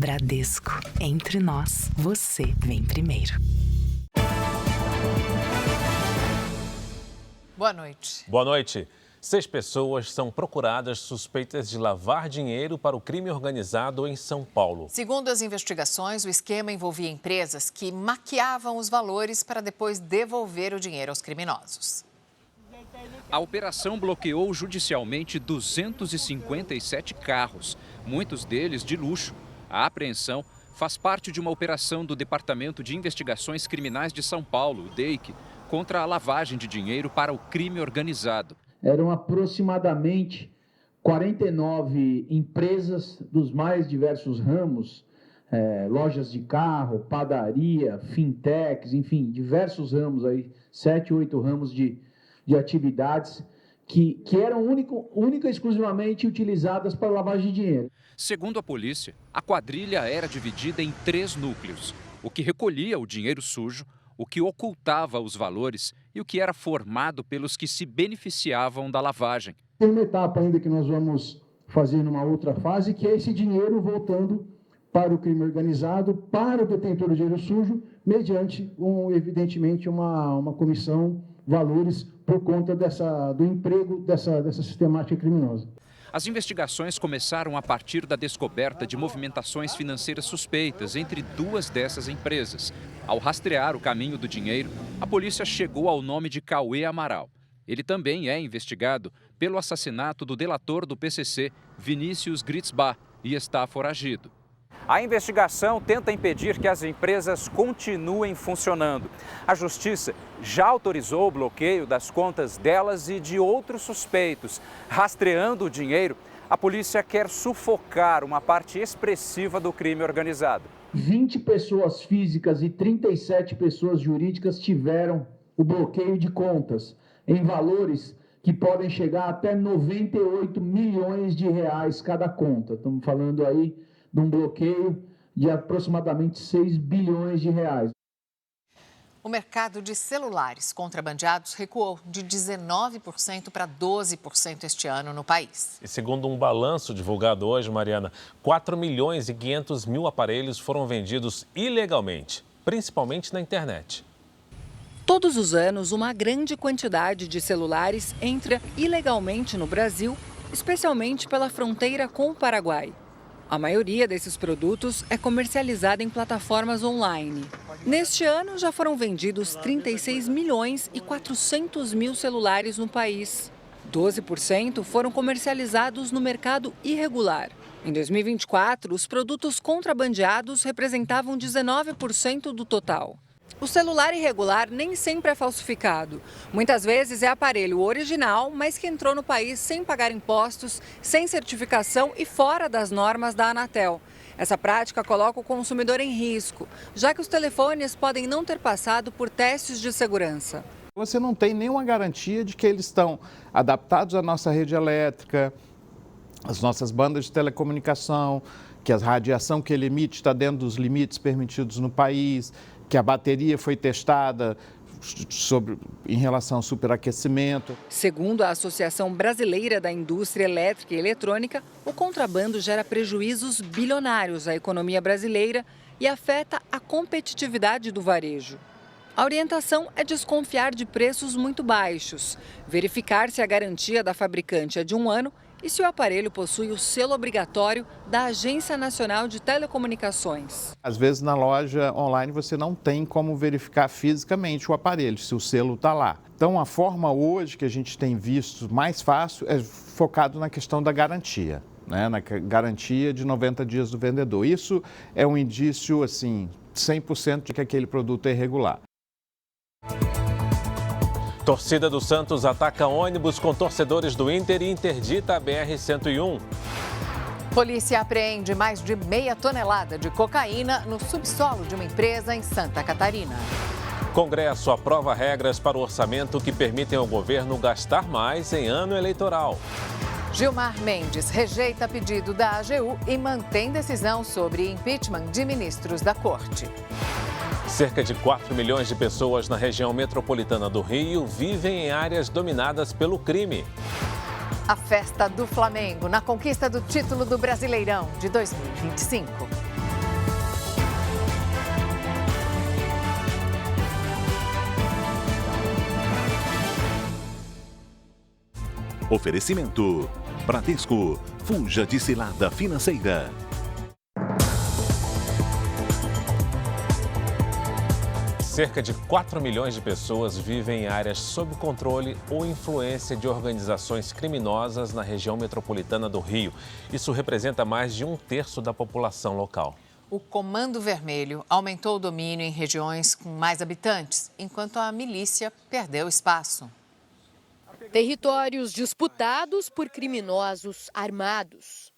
Bradesco. Entre nós, você vem primeiro. Boa noite. Boa noite. 6 pessoas são procuradas suspeitas de lavar dinheiro para o crime organizado em São Paulo. Segundo as investigações, o esquema envolvia empresas que maquiavam os valores para depois devolver o dinheiro aos criminosos. A operação bloqueou judicialmente 257 carros, muitos deles de luxo. A apreensão faz parte de uma operação do Departamento de Investigações Criminais de São Paulo, o DEIC, contra a lavagem de dinheiro para o crime organizado. Eram aproximadamente 49 empresas dos mais diversos ramos, lojas de carro, padaria, fintechs, enfim, diversos ramos aí, 7, 8 ramos de atividades que eram única e exclusivamente utilizadas para lavagem de dinheiro. Segundo a polícia, a quadrilha era dividida em 3 núcleos: o que recolhia o dinheiro sujo, o que ocultava os valores e o que era formado pelos que se beneficiavam da lavagem. Tem uma etapa ainda que nós vamos fazer numa outra fase, que é esse dinheiro voltando para o crime organizado, para o detentor do dinheiro sujo, mediante, evidentemente, uma comissão valores por conta do emprego dessa sistemática criminosa. As investigações começaram a partir da descoberta de movimentações financeiras suspeitas entre 2 dessas empresas. Ao rastrear o caminho do dinheiro, a polícia chegou ao nome de Cauê Amaral. Ele também é investigado pelo assassinato do delator do PCC, Vinícius Gritzbach, e está foragido. A investigação tenta impedir que as empresas continuem funcionando. A Justiça já autorizou o bloqueio das contas delas e de outros suspeitos. Rastreando o dinheiro, a polícia quer sufocar uma parte expressiva do crime organizado. 20 pessoas físicas e 37 pessoas jurídicas tiveram o bloqueio de contas em valores que podem chegar até 98 milhões de reais cada conta. Estamos falando aí de um bloqueio de aproximadamente 6 bilhões de reais. O mercado de celulares contrabandeados recuou de 19% para 12% este ano no país. E segundo um balanço divulgado hoje, Mariana, 4 milhões e 500 mil aparelhos foram vendidos ilegalmente, principalmente na internet. Todos os anos, uma grande quantidade de celulares entra ilegalmente no Brasil, especialmente pela fronteira com o Paraguai. A maioria desses produtos é comercializada em plataformas online. Neste ano, já foram vendidos 36 milhões e 400 mil celulares no país. 12% foram comercializados no mercado irregular. Em 2024, os produtos contrabandeados representavam 19% do total. O celular irregular nem sempre é falsificado. Muitas vezes é aparelho original, mas que entrou no país sem pagar impostos, sem certificação e fora das normas da Anatel. Essa prática coloca o consumidor em risco, já que os telefones podem não ter passado por testes de segurança. Você não tem nenhuma garantia de que eles estão adaptados à nossa rede elétrica, às nossas bandas de telecomunicação, que a radiação que ele emite está dentro dos limites permitidos no país, que a bateria foi testada em relação ao superaquecimento. Segundo a Associação Brasileira da Indústria Elétrica e Eletrônica, o contrabando gera prejuízos bilionários à economia brasileira e afeta a competitividade do varejo. A orientação é desconfiar de preços muito baixos, verificar se a garantia da fabricante é de 1 ano e se o aparelho possui o selo obrigatório da Agência Nacional de Telecomunicações. Às vezes na loja online você não tem como verificar fisicamente o aparelho, se o selo está lá. Então a forma hoje que a gente tem visto mais fácil é focado na questão da garantia, né? Na garantia de 90 dias do vendedor. Isso é um indício, assim, 100% de que aquele produto é irregular. Torcida do Santos ataca ônibus com torcedores do Inter e interdita a BR-101. Polícia apreende mais de meia tonelada de cocaína no subsolo de uma empresa em Santa Catarina. Congresso aprova regras para o orçamento que permitem ao governo gastar mais em ano eleitoral. Gilmar Mendes rejeita pedido da AGU e mantém decisão sobre impeachment de ministros da Corte. Cerca de 4 milhões de pessoas na região metropolitana do Rio vivem em áreas dominadas pelo crime. A festa do Flamengo na conquista do título do Brasileirão de 2025. Oferecimento: Bradesco. Fuja de cilada financeira. Cerca de 4 milhões de pessoas vivem em áreas sob controle ou influência de organizações criminosas na região metropolitana do Rio. Isso representa mais de 1/3 da população local. O Comando Vermelho aumentou o domínio em regiões com mais habitantes, enquanto a milícia perdeu espaço. Territórios disputados por criminosos armados.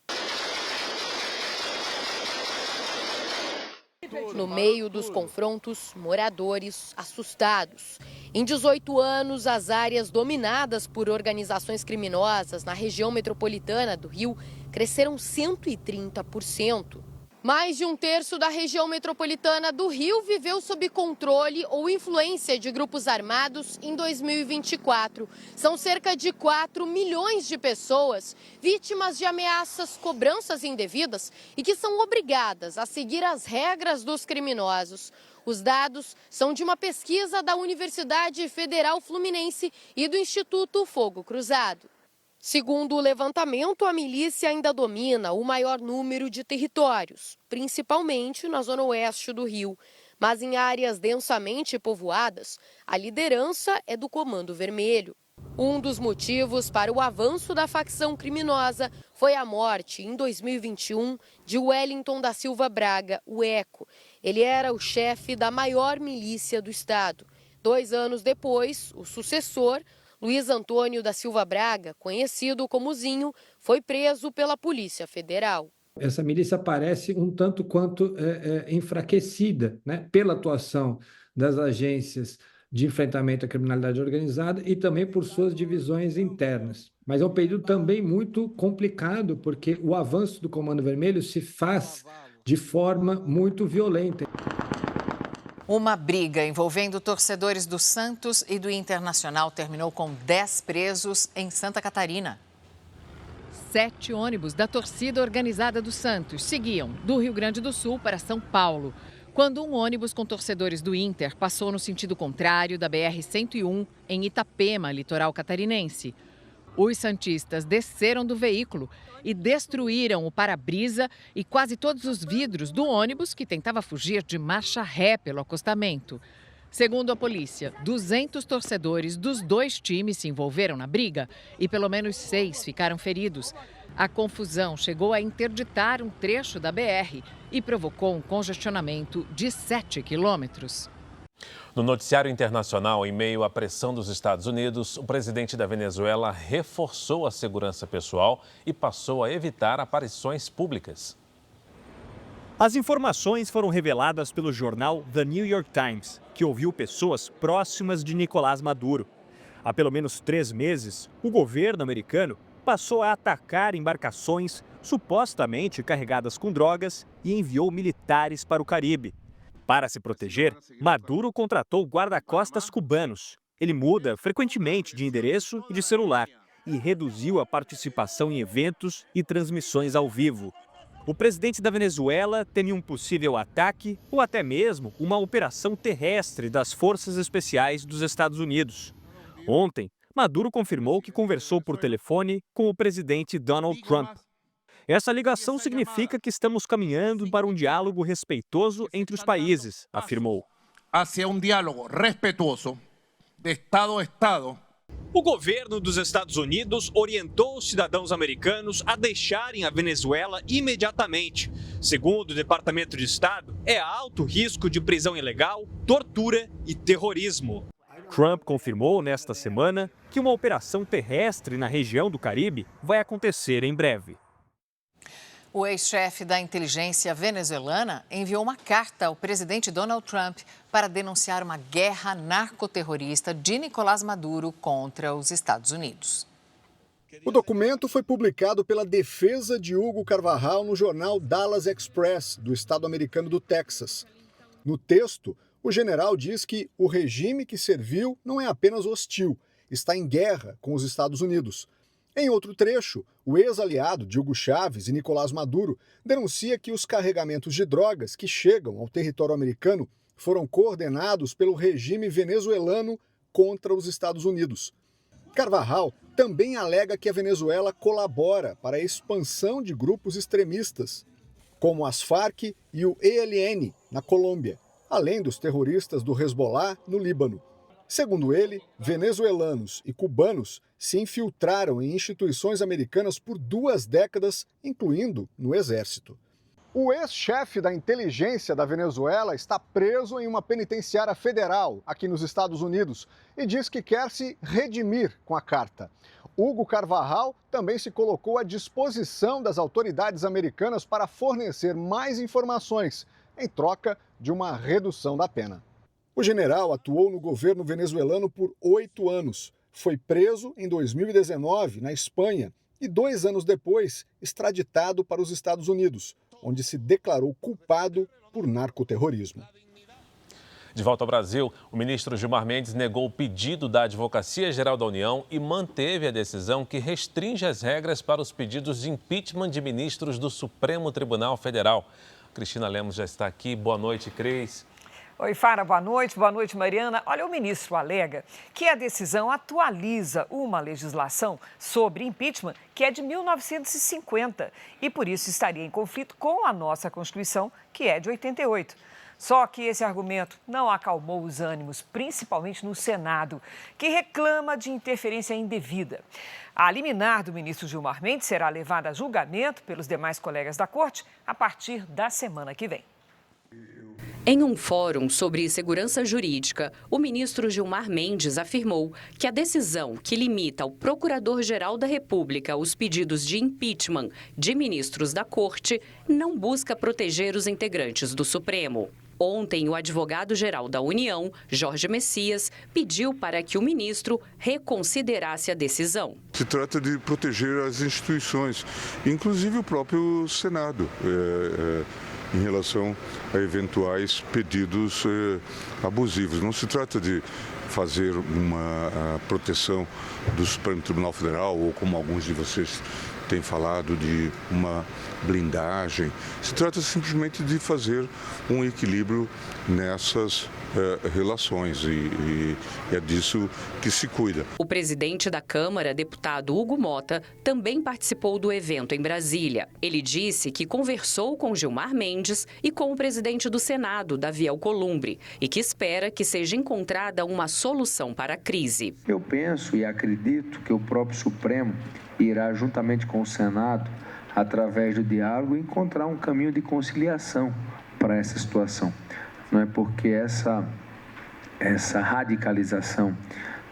No meio dos confrontos, moradores assustados. Em 18 anos, as áreas dominadas por organizações criminosas na região metropolitana do Rio cresceram 130%. Mais de 1/3 da região metropolitana do Rio viveu sob controle ou influência de grupos armados em 2024. São cerca de 4 milhões de pessoas vítimas de ameaças, cobranças indevidas e que são obrigadas a seguir as regras dos criminosos. Os dados são de uma pesquisa da Universidade Federal Fluminense e do Instituto Fogo Cruzado. Segundo o levantamento, a milícia ainda domina o maior número de territórios, principalmente na zona oeste do Rio. Mas em áreas densamente povoadas, a liderança é do Comando Vermelho. Um dos motivos para o avanço da facção criminosa foi a morte, em 2021, de Wellington da Silva Braga, o Eco. Ele era o chefe da maior milícia do estado. 2 anos depois, o sucessor, Luiz Antônio da Silva Braga, conhecido como Zinho, foi preso pela Polícia Federal. Essa milícia parece um tanto quanto enfraquecida, né, pela atuação das agências de enfrentamento à criminalidade organizada e também por suas divisões internas. Mas é um período também muito complicado, porque o avanço do Comando Vermelho se faz de forma muito violenta. Uma briga envolvendo torcedores do Santos e do Internacional terminou com 10 presos em Santa Catarina. 7 ônibus da torcida organizada do Santos seguiam do Rio Grande do Sul para São Paulo, quando um ônibus com torcedores do Inter passou no sentido contrário da BR-101 em Itapema, litoral catarinense. Os santistas desceram do veículo e destruíram o para-brisa e quase todos os vidros do ônibus que tentava fugir de marcha ré pelo acostamento. Segundo a polícia, 200 torcedores dos 2 times se envolveram na briga e pelo menos 6 ficaram feridos. A confusão chegou a interditar um trecho da BR e provocou um congestionamento de 7 quilômetros. No noticiário internacional, em meio à pressão dos Estados Unidos, o presidente da Venezuela reforçou a segurança pessoal e passou a evitar aparições públicas. As informações foram reveladas pelo jornal The New York Times, que ouviu pessoas próximas de Nicolás Maduro. Há pelo menos 3 meses, o governo americano passou a atacar embarcações supostamente carregadas com drogas e enviou militares para o Caribe. Para se proteger, Maduro contratou guarda-costas cubanos. Ele muda frequentemente de endereço e de celular e reduziu a participação em eventos e transmissões ao vivo. O presidente da Venezuela teme um possível ataque ou até mesmo uma operação terrestre das Forças Especiais dos Estados Unidos. Ontem, Maduro confirmou que conversou por telefone com o presidente Donald Trump. Essa ligação significa que estamos caminhando para um diálogo respeitoso entre os países, afirmou. Hacia um diálogo respeitoso de Estado a Estado. O governo dos Estados Unidos orientou os cidadãos americanos a deixarem a Venezuela imediatamente. Segundo o Departamento de Estado, é alto risco de prisão ilegal, tortura e terrorismo. Trump confirmou nesta semana que uma operação terrestre na região do Caribe vai acontecer em breve. O ex-chefe da inteligência venezuelana enviou uma carta ao presidente Donald Trump para denunciar uma guerra narcoterrorista de Nicolás Maduro contra os Estados Unidos. O documento foi publicado pela defesa de Hugo Carvajal no jornal Dallas Express, do estado americano do Texas. No texto, o general diz que o regime que serviu não é apenas hostil, está em guerra com os Estados Unidos. Em outro trecho, o ex-aliado de Hugo Chávez e Nicolás Maduro denuncia que os carregamentos de drogas que chegam ao território americano foram coordenados pelo regime venezuelano contra os Estados Unidos. Carvajal também alega que a Venezuela colabora para a expansão de grupos extremistas, como as Farc e o ELN, na Colômbia, além dos terroristas do Hezbollah, no Líbano. Segundo ele, venezuelanos e cubanos se infiltraram em instituições americanas por 2 décadas, incluindo no Exército. O ex-chefe da inteligência da Venezuela está preso em uma penitenciária federal aqui nos Estados Unidos e diz que quer se redimir com a carta. Hugo Carvajal também se colocou à disposição das autoridades americanas para fornecer mais informações, em troca de uma redução da pena. O general atuou no governo venezuelano por 8 anos. Foi preso em 2019 na Espanha e 2 anos depois extraditado para os Estados Unidos, onde se declarou culpado por narcoterrorismo. De volta ao Brasil, o ministro Gilmar Mendes negou o pedido da Advocacia Geral da União e manteve a decisão que restringe as regras para os pedidos de impeachment de ministros do Supremo Tribunal Federal. Cristina Lemos já está aqui. Boa noite, Cris. Oi, Fara, boa noite, Mariana. Olha, o ministro alega que a decisão atualiza uma legislação sobre impeachment que é de 1950 e, por isso, estaria em conflito com a nossa Constituição, que é de 88. Só que esse argumento não acalmou os ânimos, principalmente no Senado, que reclama de interferência indevida. A liminar do ministro Gilmar Mendes será levada a julgamento pelos demais colegas da Corte a partir da semana que vem. Em um fórum sobre segurança jurídica, o ministro Gilmar Mendes afirmou que a decisão que limita ao Procurador-Geral da República os pedidos de impeachment de ministros da Corte não busca proteger os integrantes do Supremo. Ontem, o advogado-geral da União, Jorge Messias, pediu para que o ministro reconsiderasse a decisão. Se trata de proteger as instituições, inclusive o próprio Senado, em relação a eventuais pedidos abusivos. Não se trata de fazer uma proteção do Supremo Tribunal Federal ou, como alguns de vocês têm falado, de uma blindagem. Se trata simplesmente de fazer um equilíbrio nessas relações e é disso que se cuida. O presidente da Câmara, deputado Hugo Mota, também participou do evento em Brasília. Ele disse que conversou com Gilmar Mendes e com o presidente do Senado, Davi Alcolumbre, e que espera que seja encontrada uma solução para a crise. Eu penso e acredito que o próprio Supremo irá, juntamente com o Senado, através do diálogo, encontrar um caminho de conciliação para essa situação. Não é porque essa radicalização,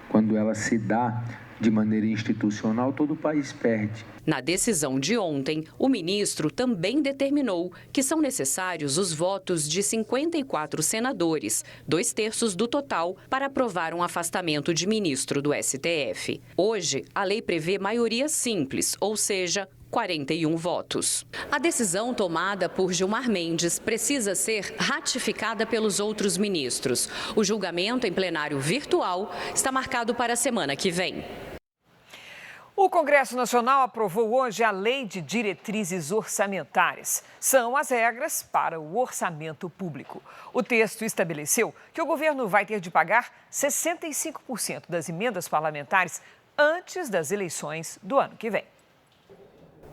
quando ela se dá de maneira institucional, todo o país perde. Na decisão de ontem, o ministro também determinou que são necessários os votos de 54 senadores, 2/3 do total, para aprovar um afastamento de ministro do STF. Hoje, a lei prevê maioria simples, ou seja, 41 votos. A decisão tomada por Gilmar Mendes precisa ser ratificada pelos outros ministros. O julgamento em plenário virtual está marcado para a semana que vem. O Congresso Nacional aprovou hoje a Lei de Diretrizes Orçamentárias. São as regras para o orçamento público. O texto estabeleceu que o governo vai ter de pagar 65% das emendas parlamentares antes das eleições do ano que vem.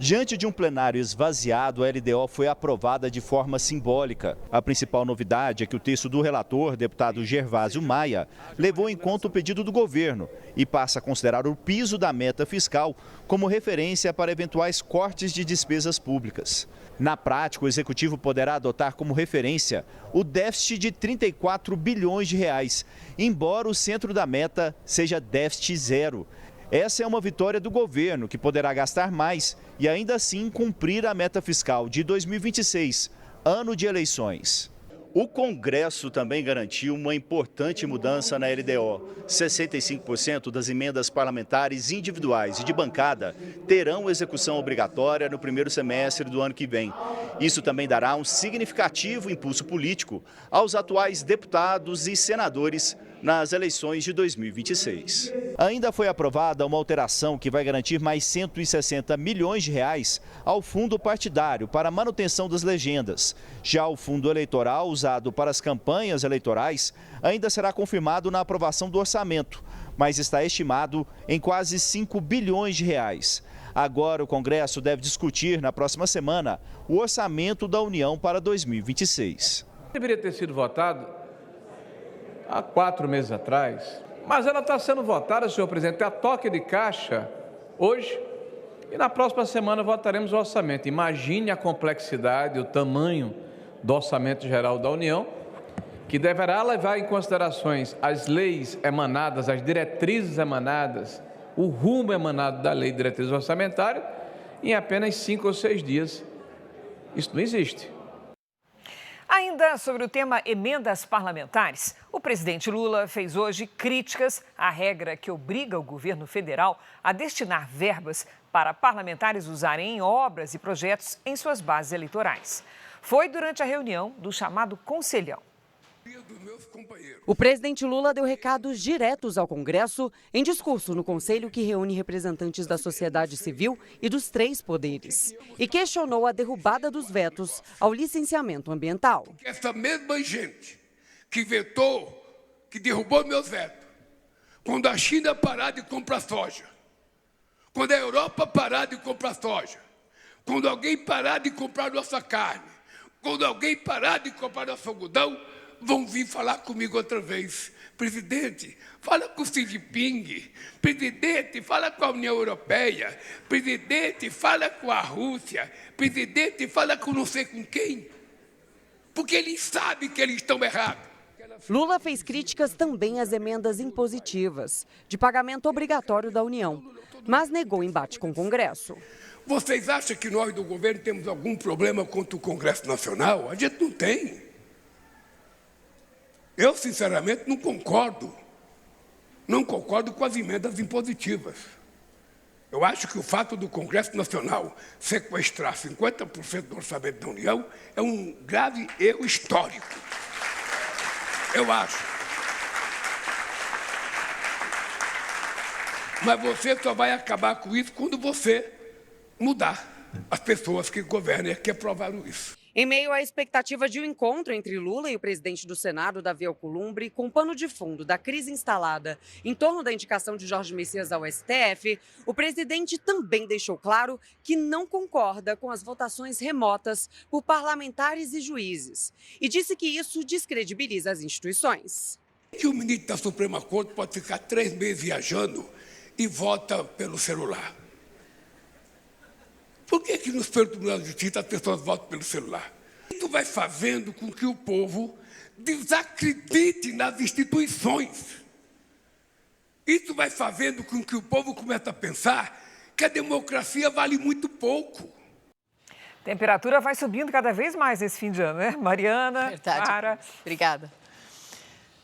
Diante de um plenário esvaziado, a LDO foi aprovada de forma simbólica. A principal novidade é que o texto do relator, deputado Gervásio Maia, levou em conta o pedido do governo e passa a considerar o piso da meta fiscal como referência para eventuais cortes de despesas públicas. Na prática, o executivo poderá adotar como referência o déficit de 34 bilhões de reais, embora o centro da meta seja déficit zero. Essa é uma vitória do governo, que poderá gastar mais e ainda assim cumprir a meta fiscal de 2026, ano de eleições. O Congresso também garantiu uma importante mudança na LDO. 65% das emendas parlamentares individuais e de bancada terão execução obrigatória no primeiro semestre do ano que vem. Isso também dará um significativo impulso político aos atuais deputados e senadores nas eleições de 2026. Ainda foi aprovada uma alteração que vai garantir mais 160 milhões de reais ao fundo partidário para a manutenção das legendas. Já o fundo eleitoral usado para as campanhas eleitorais ainda será confirmado na aprovação do orçamento, mas está estimado em quase 5 bilhões de reais. Agora o Congresso deve discutir na próxima semana o orçamento da União para 2026. Deveria ter sido votado há 4 meses atrás, mas ela está sendo votada, senhor presidente, a toque de caixa hoje e na próxima semana votaremos o orçamento. Imagine a complexidade, o tamanho do orçamento geral da União, que deverá levar em considerações as leis emanadas, as diretrizes emanadas, o rumo emanado da Lei de Diretrizes Orçamentárias em apenas 5 ou 6 dias. Isso não existe. Ainda sobre o tema emendas parlamentares, o presidente Lula fez hoje críticas à regra que obriga o governo federal a destinar verbas para parlamentares usarem em obras e projetos em suas bases eleitorais. Foi durante a reunião do chamado Conselhão. O presidente Lula deu recados diretos ao Congresso em discurso no Conselho que reúne representantes da sociedade civil e dos 3 poderes e questionou a derrubada dos vetos ao licenciamento ambiental. Essa mesma gente que vetou, que derrubou meus vetos, quando a China parar de comprar soja, quando a Europa parar de comprar soja, quando alguém parar de comprar nossa carne, quando alguém parar de comprar nosso algodão, vão vir falar comigo outra vez. Presidente, fala com o Xi Jinping. Presidente, fala com a União Europeia. Presidente, fala com a Rússia. Presidente, fala com não sei com quem. Porque eles sabem que eles estão errados. Lula fez críticas também às emendas impositivas, de pagamento obrigatório da União, mas negou embate com o Congresso. Vocês acham que nós do governo temos algum problema contra o Congresso Nacional? A gente não tem. Eu, sinceramente, não concordo com as emendas impositivas. Eu acho que o fato do Congresso Nacional sequestrar 50% do orçamento da União é um grave erro histórico. Eu acho. Mas você só vai acabar com isso quando você mudar as pessoas que governam e que aprovaram isso. Em meio à expectativa de um encontro entre Lula e o presidente do Senado, Davi Alcolumbre, com pano de fundo da crise instalada em torno da indicação de Jorge Messias ao STF, o presidente também deixou claro que não concorda com as votações remotas por parlamentares e juízes e disse que isso descredibiliza as instituições. Que o ministro da Suprema Corte pode ficar 3 meses viajando e vota pelo celular? Por que no Superior Tribunal de Justiça as pessoas votam pelo celular? Isso vai fazendo com que o povo desacredite nas instituições. Isso vai fazendo com que o povo comece a pensar que a democracia vale muito pouco. Temperatura vai subindo cada vez mais esse fim de ano, né? Mariana, Verdade. Mara. Obrigada.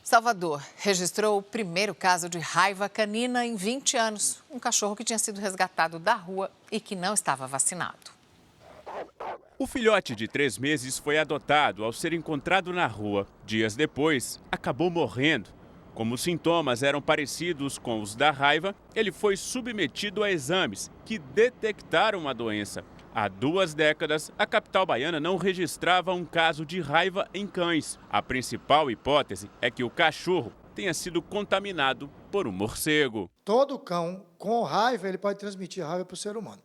Salvador registrou o primeiro caso de raiva canina em 20 anos. Um cachorro que tinha sido resgatado da rua e que não estava vacinado. O filhote de 3 meses foi adotado ao ser encontrado na rua. Dias depois, acabou morrendo. Como os sintomas eram parecidos com os da raiva, ele foi submetido a exames que detectaram a doença. Há 2 décadas, a capital baiana não registrava um caso de raiva em cães. A principal hipótese é que o cachorro tenha sido contaminado por um morcego. Todo cão com raiva, ele pode transmitir raiva para o ser humano.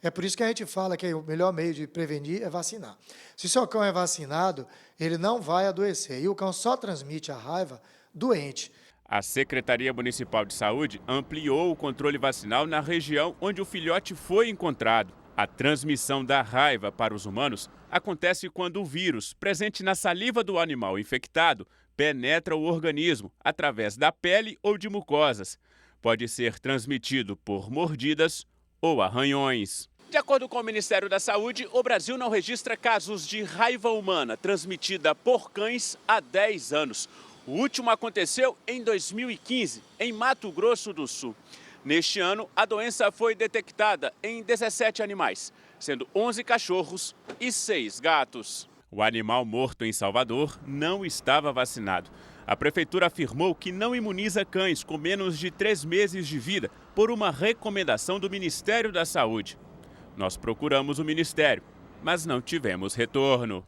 É por isso que a gente fala que o melhor meio de prevenir é vacinar. Se o seu cão é vacinado, ele não vai adoecer. E o cão só transmite a raiva doente. A Secretaria Municipal de Saúde ampliou o controle vacinal na região onde o filhote foi encontrado. A transmissão da raiva para os humanos acontece quando o vírus, presente na saliva do animal infectado, penetra o organismo através da pele ou de mucosas. Pode ser transmitido por mordidas ou arranhões. De acordo com o Ministério da Saúde, o Brasil não registra casos de raiva humana transmitida por cães há 10 anos. O último aconteceu em 2015, em Mato Grosso do Sul. Neste ano, a doença foi detectada em 17 animais, sendo 11 cachorros e 6 gatos. O animal morto em Salvador não estava vacinado. A prefeitura afirmou que não imuniza cães com menos de 3 meses de vida por uma recomendação do Ministério da Saúde. Nós procuramos o Ministério, mas não tivemos retorno.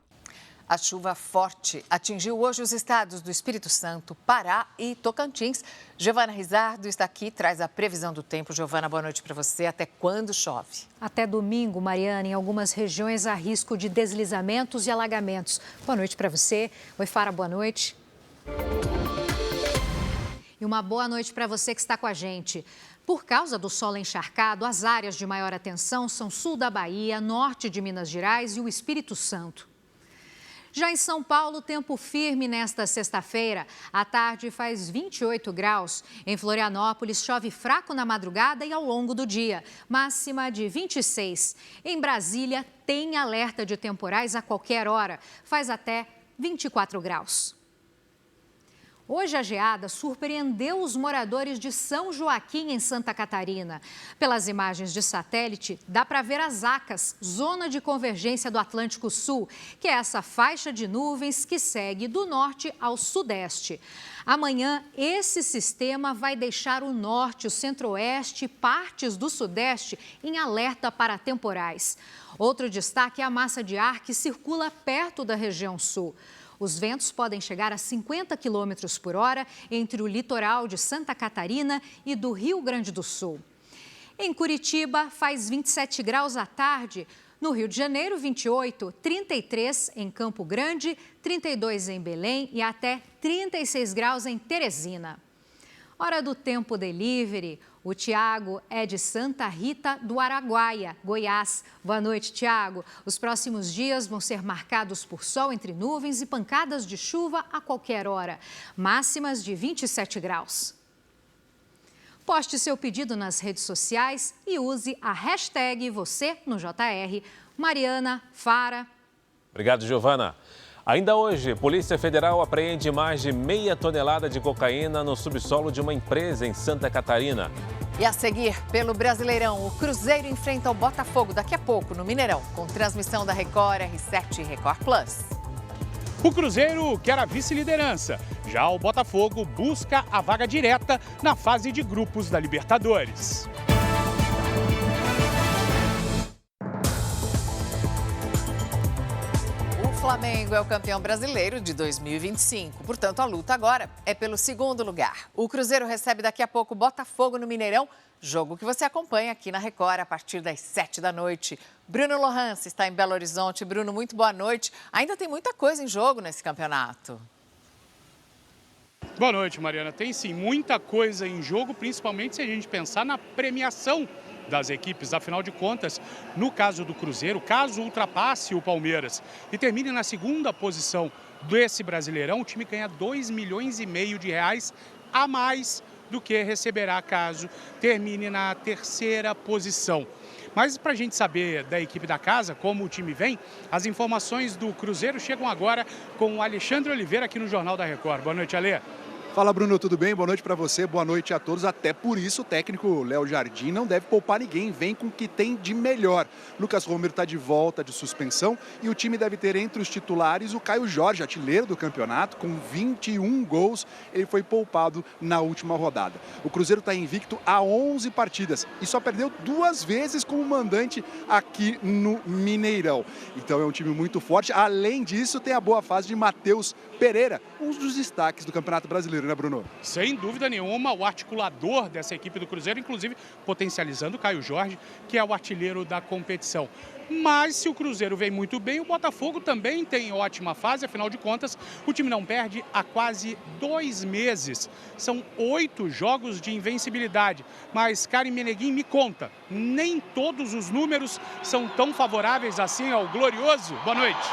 A chuva forte atingiu hoje os estados do Espírito Santo, Pará e Tocantins. Giovana Rizardo está aqui, traz a previsão do tempo. Giovana, boa noite para você. Até quando chove? Até domingo, Mariana, em algumas regiões há risco de deslizamentos e alagamentos. Boa noite para você. Oi, Fara, boa noite. E uma boa noite para você que está com a gente. Por causa do solo encharcado, as áreas de maior atenção são sul da Bahia, norte de Minas Gerais e o Espírito Santo. Já em São Paulo, tempo firme nesta sexta-feira. À tarde faz 28 graus. Em Florianópolis, chove fraco na madrugada e ao longo do dia. Máxima de 26. Em Brasília, tem alerta de temporais a qualquer hora. Faz até 24 graus. Hoje a geada surpreendeu os moradores de São Joaquim, em Santa Catarina. Pelas imagens de satélite, dá para ver as Acas, zona de convergência do Atlântico Sul, que é essa faixa de nuvens que segue do norte ao sudeste. Amanhã, esse sistema vai deixar o norte, o centro-oeste e partes do sudeste em alerta para temporais. Outro destaque é a massa de ar que circula perto da região sul. Os ventos podem chegar a 50 km por hora entre o litoral de Santa Catarina e do Rio Grande do Sul. Em Curitiba, faz 27 graus à tarde. No Rio de Janeiro, 28, 33 em Campo Grande, 32 em Belém e até 36 graus em Teresina. Hora do Tempo Delivery. O Tiago é de Santa Rita do Araguaia, Goiás. Boa noite, Tiago. Os próximos dias vão ser marcados por sol entre nuvens e pancadas de chuva a qualquer hora. Máximas de 27 graus. Poste seu pedido nas redes sociais e use a hashtag você no JR. Mariana, Fara. Obrigado, Giovana. Ainda hoje, Polícia Federal apreende mais de meia tonelada de cocaína no subsolo de uma empresa em Santa Catarina. E a seguir, pelo Brasileirão, o Cruzeiro enfrenta o Botafogo daqui a pouco no Mineirão, com transmissão da Record, R7 e Record Plus. O Cruzeiro quer a vice-liderança. Já o Botafogo busca a vaga direta na fase de grupos da Libertadores. O Flamengo é o campeão brasileiro de 2025. Portanto, a luta agora é pelo segundo lugar. O Cruzeiro recebe daqui a pouco o Botafogo no Mineirão, jogo que você acompanha aqui na Record a partir das 7 da noite. Bruno Lohance está em Belo Horizonte. Bruno, muito boa noite. Ainda tem muita coisa em jogo nesse campeonato. Boa noite, Mariana. Tem sim muita coisa em jogo, principalmente se a gente pensar na premiação das equipes. Afinal de contas, no caso do Cruzeiro, caso ultrapasse o Palmeiras e termine na segunda posição desse Brasileirão, o time ganha R$2,5 milhões a mais do que receberá caso termine na terceira posição. Mas para a gente saber da equipe da casa, como o time vem, as informações do Cruzeiro chegam agora com o Alexandre Oliveira aqui no Jornal da Record. Boa noite, Alê. Fala, Bruno, tudo bem? Boa noite para você, boa noite a todos. Até por isso o técnico Léo Jardim não deve poupar ninguém, vem com o que tem de melhor. Lucas Romero está de volta de suspensão e o time deve ter entre os titulares o Caio Jorge, artilheiro do campeonato, com 21 gols. Ele foi poupado na última rodada. O Cruzeiro está invicto a 11 partidas e só perdeu 2 vezes como mandante aqui no Mineirão. Então é um time muito forte. Além disso, tem a boa fase de Matheus Pereira, um dos destaques do Campeonato Brasileiro, né, Bruno? Sem dúvida nenhuma, o articulador dessa equipe do Cruzeiro, inclusive potencializando o Caio Jorge, que é o artilheiro da competição. Mas se o Cruzeiro vem muito bem, o Botafogo também tem ótima fase, afinal de contas, o time não perde há quase 2 meses. São 8 jogos de invencibilidade. Mas, Karen Meneguin, me conta, nem todos os números são tão favoráveis assim ao Glorioso. Boa noite.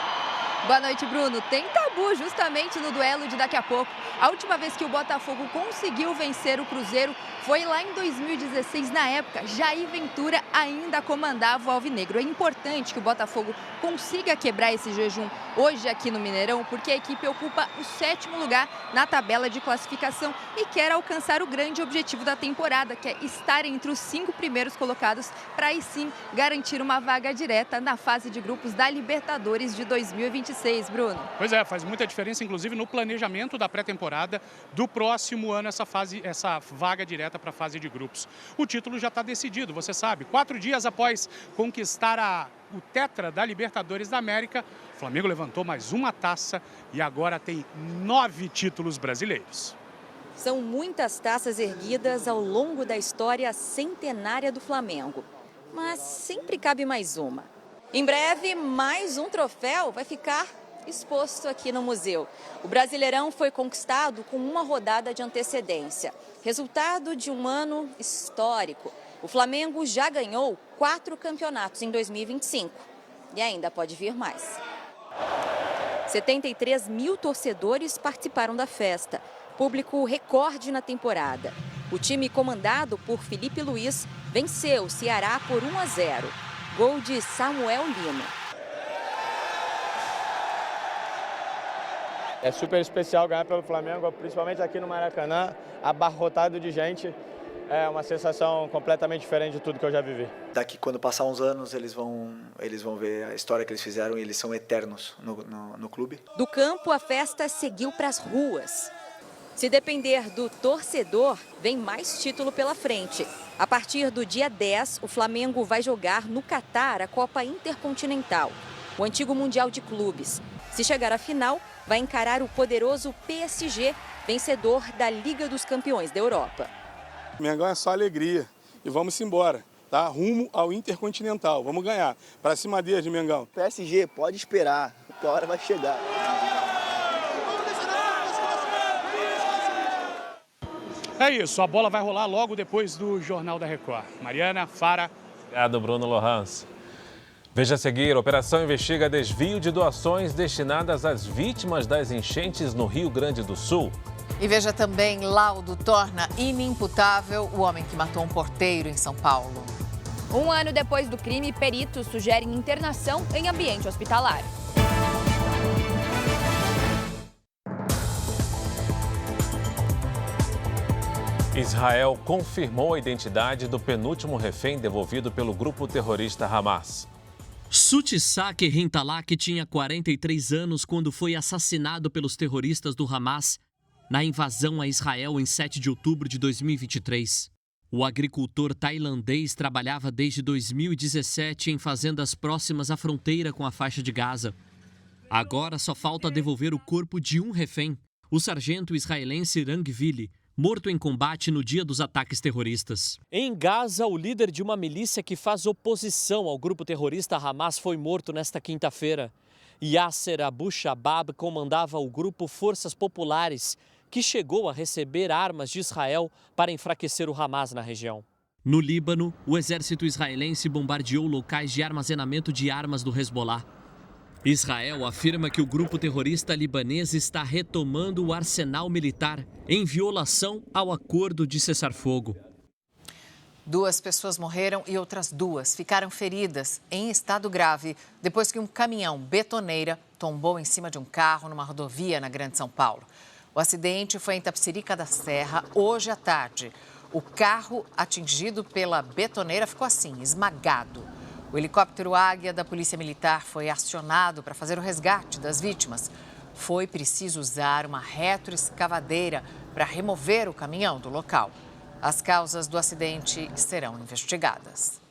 Boa noite, Bruno. Tem tabu justamente no duelo de daqui a pouco. A última vez que o Botafogo conseguiu vencer o Cruzeiro foi lá em 2016. Na época, Jair Ventura ainda comandava o Alvinegro. É importante que o Botafogo consiga quebrar esse jejum hoje aqui no Mineirão, porque a equipe ocupa o 7º lugar na tabela de classificação e quer alcançar o grande objetivo da temporada, que é estar entre os 5 primeiros colocados para aí sim garantir uma vaga direta na fase de grupos da Libertadores de 2025. 2026, Bruno. Pois é, faz muita diferença, inclusive, no planejamento da pré-temporada do próximo ano, essa vaga direta para a fase de grupos. O título já está decidido, você sabe. 4 dias após conquistar o tetra da Libertadores da América, o Flamengo levantou mais uma taça e agora tem 9 títulos brasileiros. São muitas taças erguidas ao longo da história centenária do Flamengo. Mas sempre cabe mais uma. Em breve, mais um troféu vai ficar exposto aqui no museu. O Brasileirão foi conquistado com uma rodada de antecedência. Resultado de um ano histórico. O Flamengo já ganhou 4 campeonatos em 2025. E ainda pode vir mais. 73 mil torcedores participaram da festa. Público recorde na temporada. O time comandado por Felipe Luiz venceu o Ceará por 1-0. Gol de Samuel Lino. É super especial ganhar pelo Flamengo, principalmente aqui no Maracanã, abarrotado de gente. É uma sensação completamente diferente de tudo que eu já vivi. Daqui, quando passar uns anos, eles vão ver a história que eles fizeram e eles são eternos no clube. Do campo, a festa seguiu para as ruas. Se depender do torcedor, vem mais título pela frente. A partir do dia 10, o Flamengo vai jogar no Catar a Copa Intercontinental, o antigo Mundial de Clubes. Se chegar à final, vai encarar o poderoso PSG, vencedor da Liga dos Campeões da Europa. Mengão é só alegria e vamos embora, tá? Rumo ao Intercontinental, vamos ganhar. Para cima deles, Mengão. PSG, pode esperar, a hora vai chegar. É isso, a bola vai rolar logo depois do Jornal da Record. Mariana, Fara. Obrigado, Bruno Lohans. Veja a seguir, operação investiga desvio de doações destinadas às vítimas das enchentes no Rio Grande do Sul. E veja também, laudo torna inimputável o homem que matou um porteiro em São Paulo. Um ano depois do crime, peritos sugerem internação em ambiente hospitalar. Israel confirmou a identidade do penúltimo refém devolvido pelo grupo terrorista Hamas. Sutissak Rintalak tinha 43 anos quando foi assassinado pelos terroristas do Hamas na invasão a Israel em 7 de outubro de 2023. O agricultor tailandês trabalhava desde 2017 em fazendas próximas à fronteira com a faixa de Gaza. Agora só falta devolver o corpo de um refém, o sargento israelense Rangvili, morto em combate no dia dos ataques terroristas. Em Gaza, o líder de uma milícia que faz oposição ao grupo terrorista Hamas foi morto nesta quinta-feira. Yasser Abu Shabab comandava o grupo Forças Populares, que chegou a receber armas de Israel para enfraquecer o Hamas na região. No Líbano, o exército israelense bombardeou locais de armazenamento de armas do Hezbollah. Israel afirma que o grupo terrorista libanês está retomando o arsenal militar em violação ao acordo de cessar-fogo. 2 pessoas morreram e outras 2 ficaram feridas em estado grave depois que um caminhão betoneira tombou em cima de um carro numa rodovia na Grande São Paulo. O acidente foi em Tapicerica da Serra hoje à tarde. O carro atingido pela betoneira ficou assim, esmagado. O helicóptero Águia da Polícia Militar foi acionado para fazer o resgate das vítimas. Foi preciso usar uma retroescavadeira para remover o caminhão do local. As causas do acidente serão investigadas.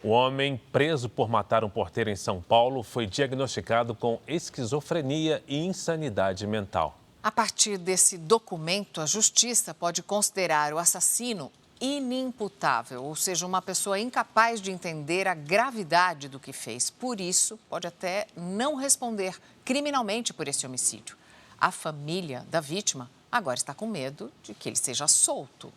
O homem preso por matar um porteiro em São Paulo foi diagnosticado com esquizofrenia e insanidade mental. A partir desse documento, a Justiça pode considerar o assassino inimputável, ou seja, uma pessoa incapaz de entender a gravidade do que fez. Por isso, pode até não responder criminalmente por esse homicídio. A família da vítima agora está com medo de que ele seja solto.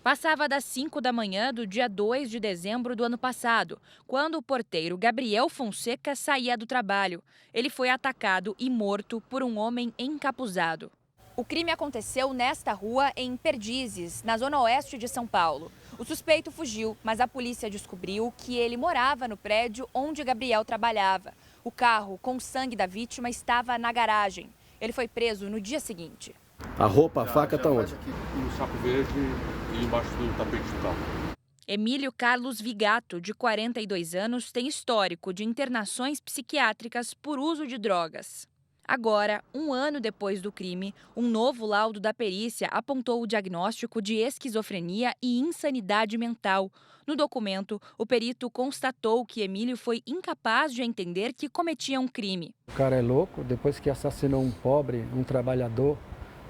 Passava das 5 da manhã do dia 2 de dezembro do ano passado, quando o porteiro Gabriel Fonseca saía do trabalho. Ele foi atacado e morto por um homem encapuzado. O crime aconteceu nesta rua em Perdizes, na zona oeste de São Paulo. O suspeito fugiu, mas a polícia descobriu que ele morava no prédio onde Gabriel trabalhava. O carro com o sangue da vítima estava na garagem. Ele foi preso no dia seguinte. A roupa, a faca está onde? No saco verde e embaixo do tapete do carro. Emílio Carlos Vigato, de 42 anos, tem histórico de internações psiquiátricas por uso de drogas. Agora, 1 ano depois do crime, um novo laudo da perícia apontou o diagnóstico de esquizofrenia e insanidade mental. No documento, o perito constatou que Emílio foi incapaz de entender que cometia um crime. O cara é louco, depois que assassinou um pobre, um trabalhador,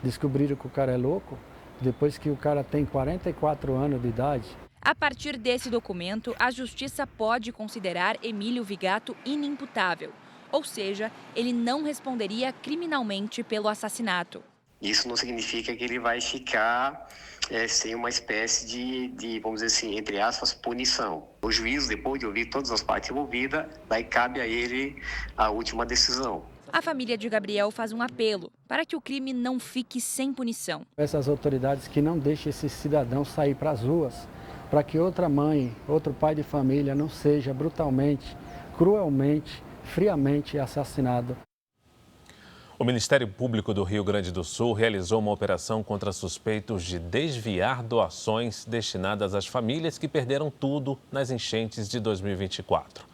descobriram que o cara é louco, depois que o cara tem 44 anos de idade. A partir desse documento, a justiça pode considerar Emílio Vigato inimputável. Ou seja, ele não responderia criminalmente pelo assassinato. Isso não significa que ele vai ficar sem uma espécie de, vamos dizer assim, entre aspas, punição. O juiz, depois de ouvir todas as partes envolvidas, daí cabe a ele a última decisão. A família de Gabriel faz um apelo para que o crime não fique sem punição. Essas autoridades que não deixem esse cidadão sair para as ruas, para que outra mãe, outro pai de família não seja brutalmente, cruelmente, friamente assassinado. O Ministério Público do Rio Grande do Sul realizou uma operação contra suspeitos de desviar doações destinadas às famílias que perderam tudo nas enchentes de 2024.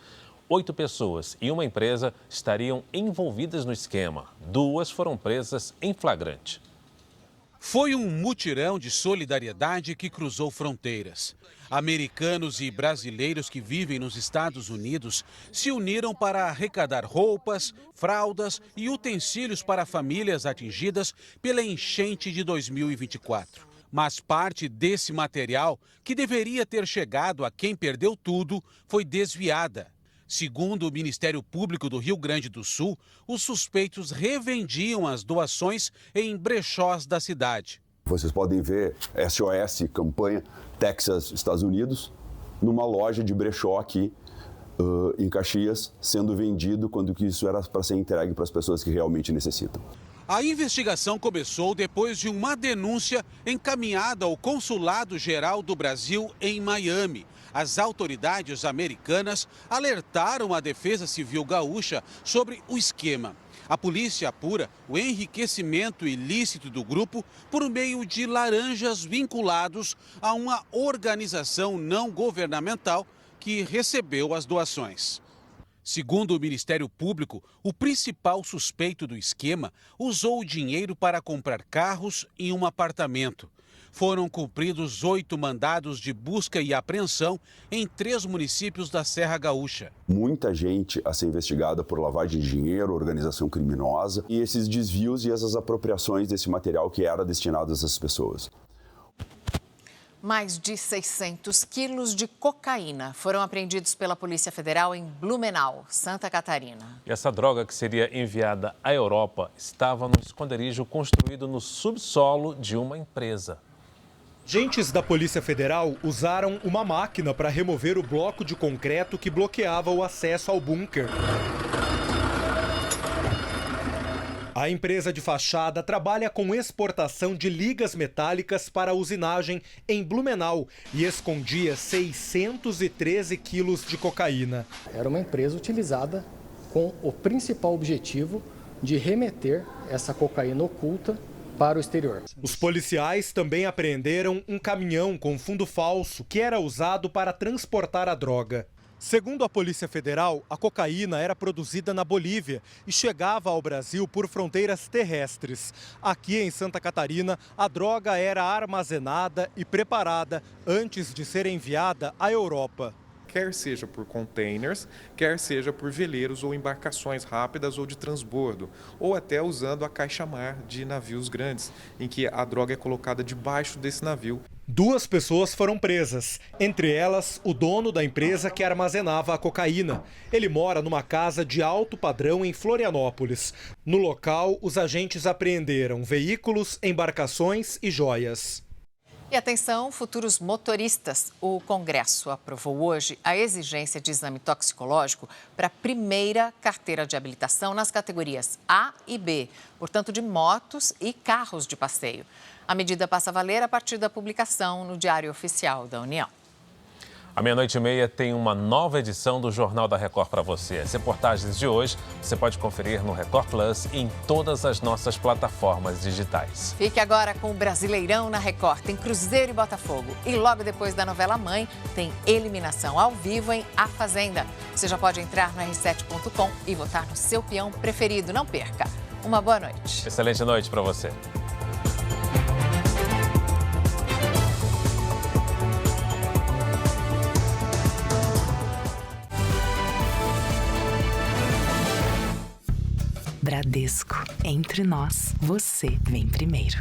8 pessoas e uma empresa estariam envolvidas no esquema. 2 foram presas em flagrante. Foi um mutirão de solidariedade que cruzou fronteiras. Americanos e brasileiros que vivem nos Estados Unidos se uniram para arrecadar roupas, fraldas e utensílios para famílias atingidas pela enchente de 2024. Mas parte desse material, que deveria ter chegado a quem perdeu tudo, foi desviada. Segundo o Ministério Público do Rio Grande do Sul, os suspeitos revendiam as doações em brechós da cidade. Vocês podem ver SOS, campanha Texas, Estados Unidos, numa loja de brechó aqui em Caxias, sendo vendido quando que isso era para ser entregue para as pessoas que realmente necessitam. A investigação começou depois de uma denúncia encaminhada ao Consulado-Geral do Brasil em Miami. As autoridades americanas alertaram a Defesa Civil Gaúcha sobre o esquema. A polícia apura o enriquecimento ilícito do grupo por meio de laranjas vinculados a uma organização não governamental que recebeu as doações. Segundo o Ministério Público, o principal suspeito do esquema usou o dinheiro para comprar carros e um apartamento. Foram cumpridos 8 mandados de busca e apreensão em 3 municípios da Serra Gaúcha. Muita gente a ser investigada por lavagem de dinheiro, organização criminosa e esses desvios e essas apropriações desse material que era destinado a essas pessoas. Mais de 600 quilos de cocaína foram apreendidos pela Polícia Federal em Blumenau, Santa Catarina. E essa droga, que seria enviada à Europa, estava num esconderijo construído no subsolo de uma empresa. Agentes da Polícia Federal usaram uma máquina para remover o bloco de concreto que bloqueava o acesso ao bunker. A empresa de fachada trabalha com exportação de ligas metálicas para usinagem em Blumenau e escondia 613 quilos de cocaína. Era uma empresa utilizada com o principal objetivo de remeter essa cocaína oculta para o exterior. Os policiais também apreenderam um caminhão com fundo falso que era usado para transportar a droga. Segundo a Polícia Federal, a cocaína era produzida na Bolívia e chegava ao Brasil por fronteiras terrestres. Aqui em Santa Catarina, a droga era armazenada e preparada antes de ser enviada à Europa. Quer seja por containers, quer seja por veleiros ou embarcações rápidas ou de transbordo, ou até usando a caixa-mar de navios grandes, em que a droga é colocada debaixo desse navio. 2 pessoas foram presas, entre elas o dono da empresa que armazenava a cocaína. Ele mora numa casa de alto padrão em Florianópolis. No local, os agentes apreenderam veículos, embarcações e joias. E atenção, futuros motoristas. O Congresso aprovou hoje a exigência de exame toxicológico para a primeira carteira de habilitação nas categorias A e B, portanto de motos e carros de passeio. A medida passa a valer a partir da publicação no Diário Oficial da União. À 00:30 tem uma nova edição do Jornal da Record para você. As reportagens de hoje você pode conferir no Record Plus e em todas as nossas plataformas digitais. Fique agora com o Brasileirão na Record. Tem Cruzeiro e Botafogo. E logo depois da novela Mãe, tem eliminação ao vivo em A Fazenda. Você já pode entrar no r7.com e votar no seu peão preferido. Não perca. Uma boa noite. Excelente noite para você. Bradesco. Entre nós, você vem primeiro.